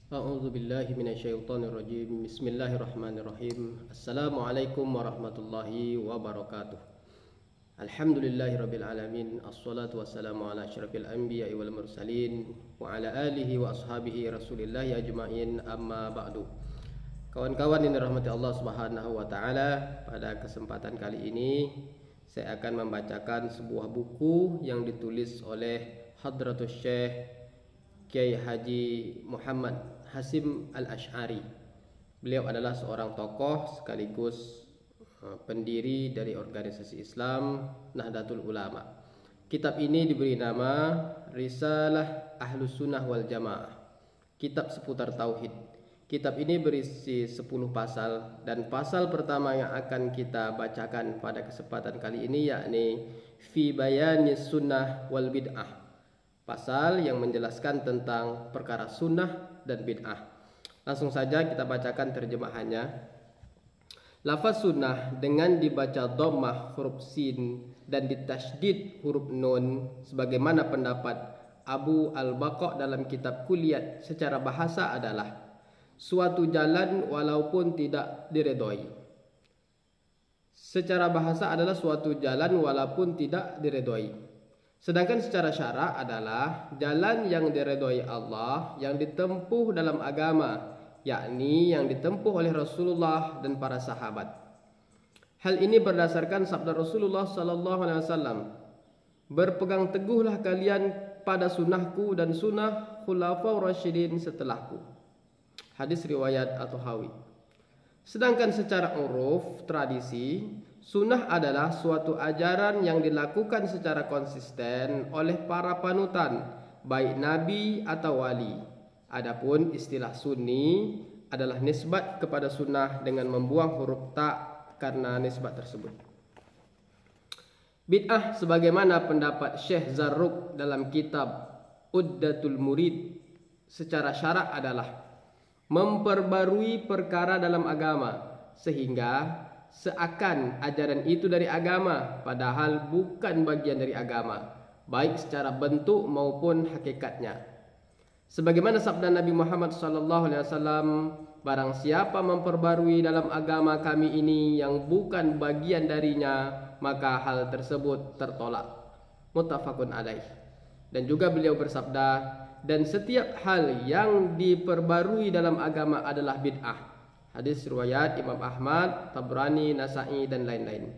A'udzu billahi minasyaitonir rajim. Bismillahirrahmanirrahim. Assalamualaikum warahmatullahi wabarakatuh. Alhamdulillahirabbil alamin. Assalatu wassalamu ala asyrafil anbiya'i wal mursalin wa ala alihi wa ashabihi rasulillahi ajmain. Amma ba'du. Kawan-kawan yang dirahmati Allah Subhanahu wa taala, pada kesempatan kali ini saya akan membacakan sebuah buku yang ditulis oleh Hadratus Syekh Kiai Haji Muhammad Hasim Al-Asy'ari. Beliau adalah seorang tokoh sekaligus pendiri dari organisasi Islam Nahdlatul Ulama. Kitab ini diberi nama Risalah Ahlus Sunnah wal Jamaah, kitab seputar tauhid. Kitab ini berisi 10 pasal, dan pasal pertama yang akan kita bacakan pada kesempatan kali ini yakni Fi Bayanis Sunnah wal Bid'ah, pasal yang menjelaskan tentang perkara sunnah dan bid'ah. Langsung saja kita bacakan terjemahannya. Lafaz sunnah dengan dibaca dhammah huruf sin dan ditasydid huruf nun, sebagaimana pendapat Abu Al-Baqa dalam kitab Kulliyat, secara bahasa adalah suatu jalan walaupun tidak diredhoi. Secara bahasa adalah suatu jalan walaupun tidak diredhoi. Sedangkan secara syara adalah jalan yang diredhoi Allah yang ditempuh dalam agama, yakni yang ditempuh oleh Rasulullah dan para sahabat. Hal ini berdasarkan sabda Rasulullah sallallahu alaihi wasallam, "Berpegang teguhlah kalian pada sunnahku dan sunnah khulafaur rasyidin setelahku." Hadis riwayat At-Tahawi. Sedangkan secara uruf tradisi, sunnah adalah suatu ajaran yang dilakukan secara konsisten oleh para panutan, baik nabi atau wali. Adapun istilah sunni adalah nisbat kepada sunnah dengan membuang huruf ta karena nisbat tersebut. Bid'ah sebagaimana pendapat Syekh Zarruq dalam kitab Uddatul Murid secara syarak adalah memperbarui perkara dalam agama sehingga seakan ajaran itu dari agama, padahal bukan bagian dari agama, baik secara bentuk maupun hakikatnya. Sebagaimana sabda Nabi Muhammad SAW, barang siapa memperbarui dalam agama kami ini yang bukan bagian darinya, maka hal tersebut tertolak. Muttafaqun alaih. Dan juga beliau bersabda, dan setiap hal yang diperbarui dalam agama adalah bid'ah. Hadis riwayat Imam Ahmad, Tabrani, Nasa'i dan lain-lain.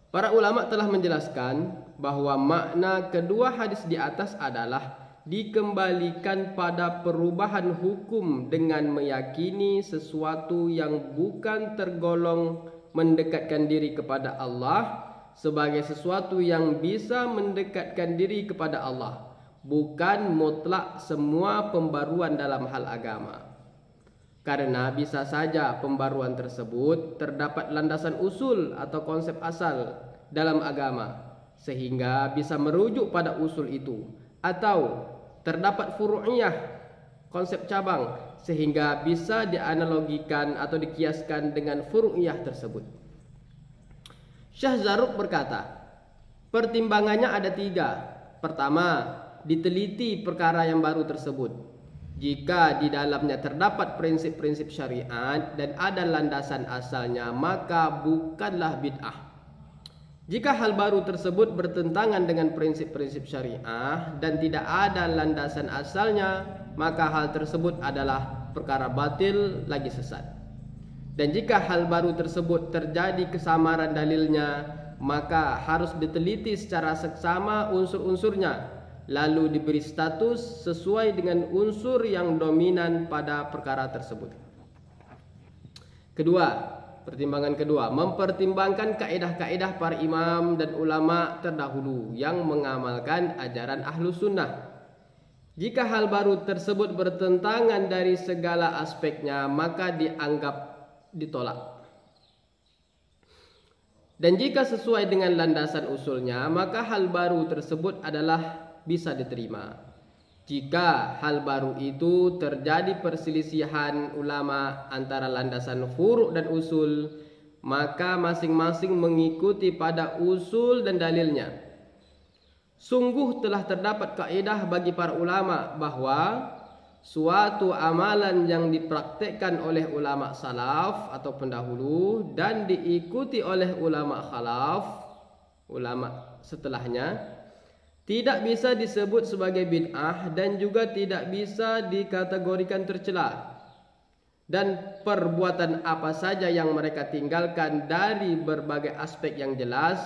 Para ulama telah menjelaskan bahwa makna kedua hadis di atas adalah dikembalikan pada perubahan hukum dengan meyakini sesuatu yang bukan tergolong mendekatkan diri kepada Allah sebagai sesuatu yang bisa mendekatkan diri kepada Allah, bukan mutlak semua pembaruan dalam hal agama. Karena bisa saja pembaruan tersebut terdapat landasan usul atau konsep asal dalam agama sehingga bisa merujuk pada usul itu, atau terdapat furu'iyah, konsep cabang, sehingga bisa dianalogikan atau dikiaskan dengan furu'iyah tersebut. Syekh Zarruq berkata, pertimbangannya ada 3. Pertama, diteliti perkara yang baru tersebut. Jika di dalamnya terdapat prinsip-prinsip syariat dan ada landasan asalnya, maka bukanlah bid'ah. Jika hal baru tersebut bertentangan dengan prinsip-prinsip syariah dan tidak ada landasan asalnya, maka hal tersebut adalah perkara batil lagi sesat. Dan jika hal baru tersebut terjadi kesamaran dalilnya, maka harus diteliti secara seksama unsur-unsurnya, lalu diberi status sesuai dengan unsur yang dominan pada perkara tersebut. Kedua, pertimbangan kedua, mempertimbangkan kaidah-kaidah para imam dan ulama terdahulu yang mengamalkan ajaran Ahlus Sunnah. Jika hal baru tersebut bertentangan dari segala aspeknya, maka dianggap ditolak. Dan jika sesuai dengan landasan usulnya, maka hal baru tersebut adalah bisa diterima. Jika hal baru itu terjadi perselisihan ulama antara landasan furu' dan usul, maka masing-masing mengikuti pada usul dan dalilnya. Sungguh telah terdapat kaidah bagi para ulama bahwa suatu amalan yang dipraktekkan oleh ulama salaf atau pendahulu dan diikuti oleh ulama khalaf, ulama setelahnya, tidak bisa disebut sebagai bid'ah dan juga tidak bisa dikategorikan tercela. Dan perbuatan apa saja yang mereka tinggalkan dari berbagai aspek yang jelas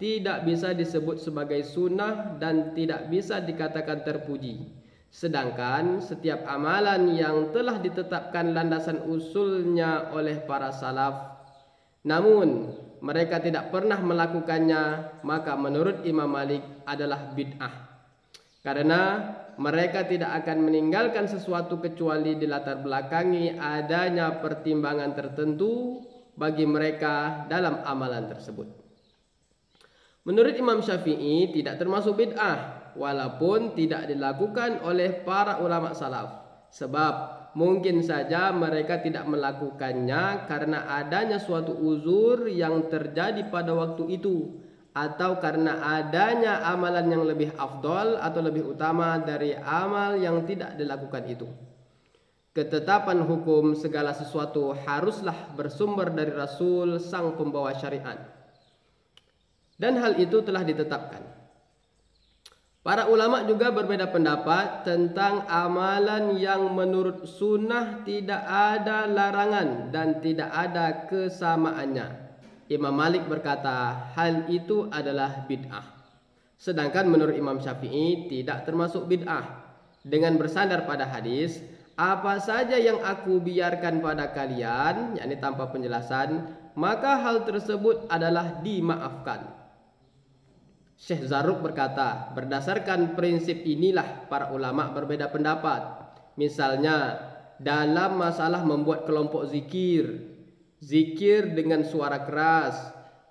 tidak bisa disebut sebagai sunnah dan tidak bisa dikatakan terpuji. Sedangkan setiap amalan yang telah ditetapkan landasan usulnya oleh para salaf, namun mereka tidak pernah melakukannya, maka menurut Imam Malik adalah bid'ah. Karena mereka tidak akan meninggalkan sesuatu kecuali dilatar belakangi adanya pertimbangan tertentu bagi mereka dalam amalan tersebut. Menurut Imam Syafi'i tidak termasuk bid'ah walaupun tidak dilakukan oleh para ulama salaf. Sebab mungkin saja mereka tidak melakukannya karena adanya suatu uzur yang terjadi pada waktu itu, atau karena adanya amalan yang lebih afdol atau lebih utama dari amal yang tidak dilakukan itu. Ketetapan hukum segala sesuatu haruslah bersumber dari Rasul sang pembawa syariat, dan hal itu telah ditetapkan. Para ulama juga berbeda pendapat tentang amalan yang menurut sunnah tidak ada larangan dan tidak ada kesamaannya. Imam Malik berkata hal itu adalah bid'ah. Sedangkan menurut Imam Syafi'i tidak termasuk bid'ah. Dengan bersandar pada hadis, apa saja yang aku biarkan pada kalian, yakni tanpa penjelasan, maka hal tersebut adalah dimaafkan. Syekh Zarruq berkata, berdasarkan prinsip inilah para ulama berbeda pendapat. Misalnya dalam masalah membuat kelompok zikir, zikir dengan suara keras,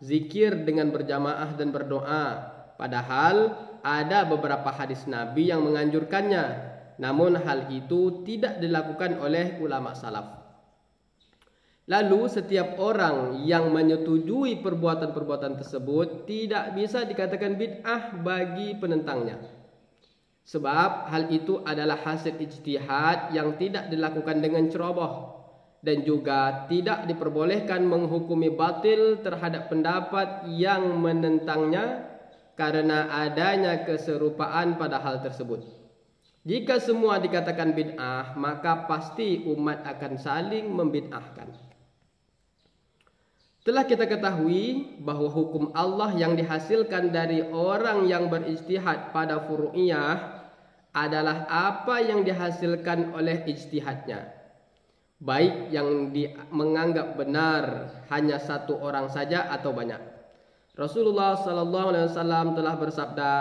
zikir dengan berjamaah dan berdoa. Padahal ada beberapa hadis Nabi yang menganjurkannya, namun hal itu tidak dilakukan oleh ulama salaf. Lalu setiap orang yang menyetujui perbuatan-perbuatan tersebut tidak bisa dikatakan bid'ah bagi penentangnya. Sebab hal itu adalah hasil ijtihad yang tidak dilakukan dengan ceroboh, dan juga tidak diperbolehkan menghukumi batil terhadap pendapat yang menentangnya karena adanya keserupaan pada hal tersebut. Jika semua dikatakan bid'ah, maka pasti umat akan saling membid'ahkan. Telah kita ketahui bahwa hukum Allah yang dihasilkan dari orang yang berijtihad pada furu'iyah adalah apa yang dihasilkan oleh ijtihadnya, baik yang menganggap benar hanya satu orang saja atau banyak. Rasulullah SAW telah bersabda,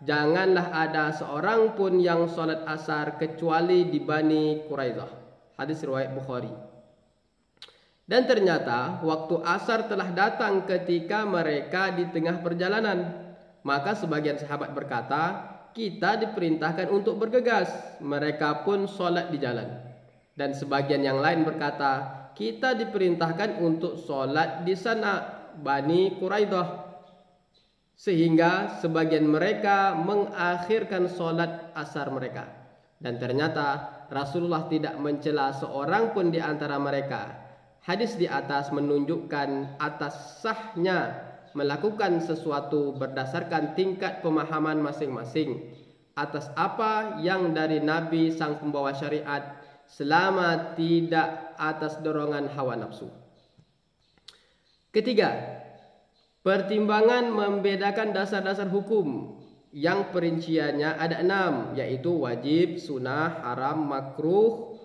janganlah ada seorang pun yang sholat asar kecuali di Bani Quraidah. Hadis riwayat Bukhari. Dan ternyata waktu asar telah datang ketika mereka di tengah perjalanan. Maka sebagian sahabat berkata, kita diperintahkan untuk bergegas. Mereka pun sholat di jalan. Dan sebagian yang lain berkata, kita diperintahkan untuk sholat di sana, Bani Quraidah. Sehingga sebagian mereka mengakhirkan sholat asar mereka. Dan ternyata Rasulullah tidak mencela seorang pun di antara mereka. Hadis di atas menunjukkan atas sahnya melakukan sesuatu berdasarkan tingkat pemahaman masing-masing atas apa yang dari Nabi sang pembawa syariat, selama tidak atas dorongan hawa nafsu. Ketiga, pertimbangan membedakan dasar-dasar hukum yang perinciannya ada 6, yaitu wajib, sunnah, haram, makruh,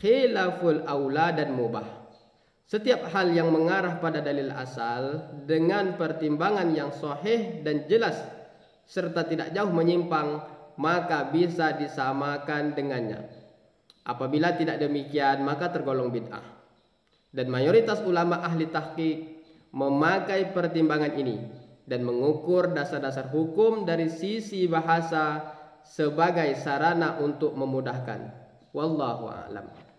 khilaful aula dan mubah. Setiap hal yang mengarah pada dalil asal dengan pertimbangan yang sahih dan jelas serta tidak jauh menyimpang, maka bisa disamakan dengannya. Apabila tidak demikian, maka tergolong bid'ah. Dan mayoritas ulama ahli tahqiq memakai pertimbangan ini dan mengukur dasar-dasar hukum dari sisi bahasa sebagai sarana untuk memudahkan. Wallahu a'lam.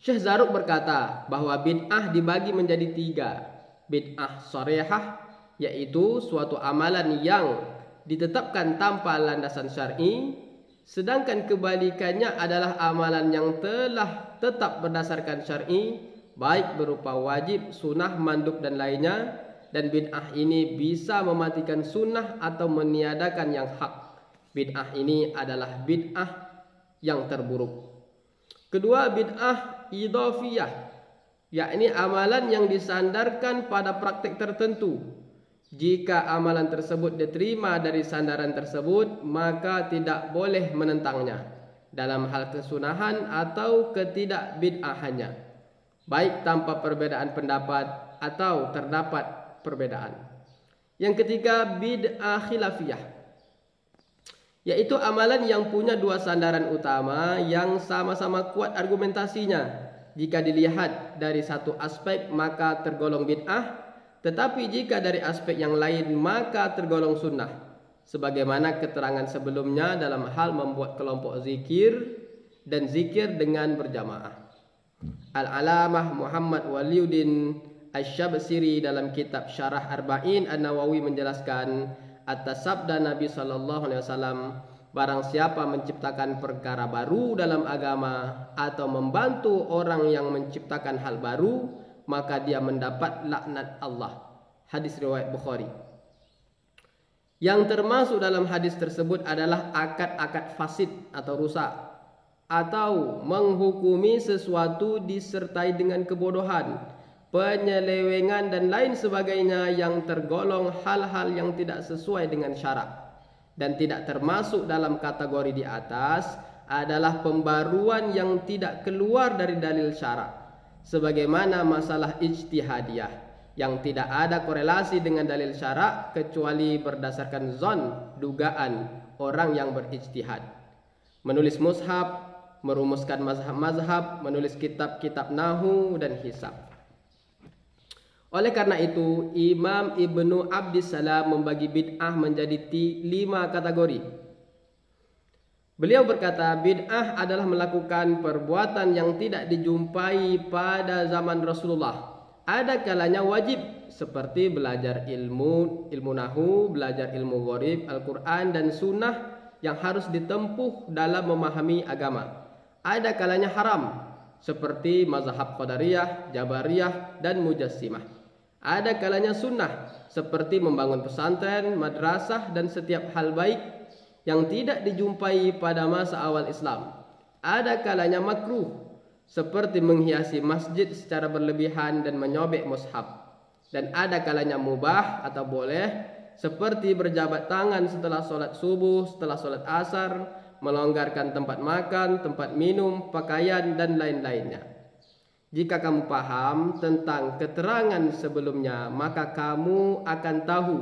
Syekh Zarruq berkata bahwa bid'ah dibagi menjadi 3. Bid'ah sharihah, yaitu suatu amalan yang ditetapkan tanpa landasan syar'i, Sedangkan kebalikannya adalah amalan yang telah tetap berdasarkan syar'i, baik berupa wajib, sunnah, mandub dan lainnya. Dan bid'ah ini bisa mematikan sunnah atau meniadakan yang hak. Bid'ah ini adalah bid'ah yang terburuk. Kedua, bid'ah idhafiyah, yakni amalan yang disandarkan pada praktik tertentu. Jika amalan tersebut diterima dari sandaran tersebut, maka tidak boleh menentangnya dalam hal kesunahan atau ketidakbid'ahannya, baik tanpa perbedaan pendapat atau terdapat perbedaan. Yang ketiga, bid'ah khilafiyah, yaitu amalan yang punya dua sandaran utama yang sama-sama kuat argumentasinya. Jika dilihat dari satu aspek maka tergolong bid'ah, tetapi jika dari aspek yang lain maka tergolong sunnah, sebagaimana keterangan sebelumnya dalam hal membuat kelompok zikir dan zikir dengan berjamaah. Al-Alamah Muhammad Waliuddin Asy-Syabsiri dalam kitab Syarah Arba'in An-Nawawi menjelaskan atas sabda Nabi SAW, barang siapa menciptakan perkara baru dalam agama atau membantu orang yang menciptakan hal baru, maka dia mendapat laknat Allah. Hadis riwayat Bukhari. Yang termasuk dalam hadis tersebut adalah akad-akad fasid atau rusak, atau menghukumi sesuatu disertai dengan kebodohan, penyelewengan dan lain sebagainya yang tergolong hal-hal yang tidak sesuai dengan syarak. Dan tidak termasuk dalam kategori di atas adalah pembaruan yang tidak keluar dari dalil syarak, sebagaimana masalah ijtihadiyah yang tidak ada korelasi dengan dalil syarak kecuali berdasarkan zon, dugaan orang yang berijtihad. Menulis mushaf, merumuskan mazhab-mazhab, menulis kitab-kitab nahu dan hisab. Oleh karena itu, Imam Ibnu Abdissalam membagi bid'ah menjadi 5 kategori. Beliau berkata, bid'ah adalah melakukan perbuatan yang tidak dijumpai pada zaman Rasulullah. Ada kalanya wajib, seperti belajar ilmu nahu, belajar ilmu gharib, Al-Quran dan sunnah yang harus ditempuh dalam memahami agama. Ada kalanya haram, seperti mazhab Qadariyah, Jabariyah dan Mujassimah. Ada kalanya sunnah, seperti membangun pesantren, madrasah dan setiap hal baik yang tidak dijumpai pada masa awal Islam. Ada kalanya makruh, seperti menghiasi masjid secara berlebihan dan menyobek mushaf. Dan ada kalanya mubah atau boleh, seperti berjabat tangan setelah solat subuh, setelah solat asar, melonggarkan tempat makan, tempat minum, pakaian dan lain-lainnya. Jika kamu paham tentang keterangan sebelumnya, maka kamu akan tahu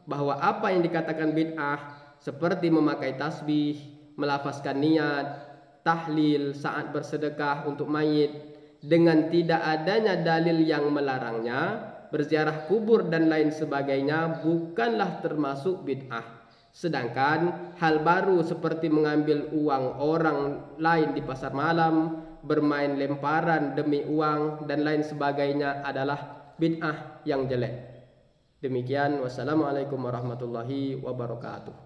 bahwa apa yang dikatakan bid'ah, seperti memakai tasbih, melafazkan niat, tahlil saat bersedekah untuk mayit, dengan tidak adanya dalil yang melarangnya, berziarah kubur dan lain sebagainya, bukanlah termasuk bid'ah. Sedangkan hal baru seperti mengambil uang orang lain di pasar malam, bermain lemparan demi uang dan lain sebagainya adalah bid'ah yang jelek. Demikian, wassalamualaikum warahmatullahi wabarakatuh.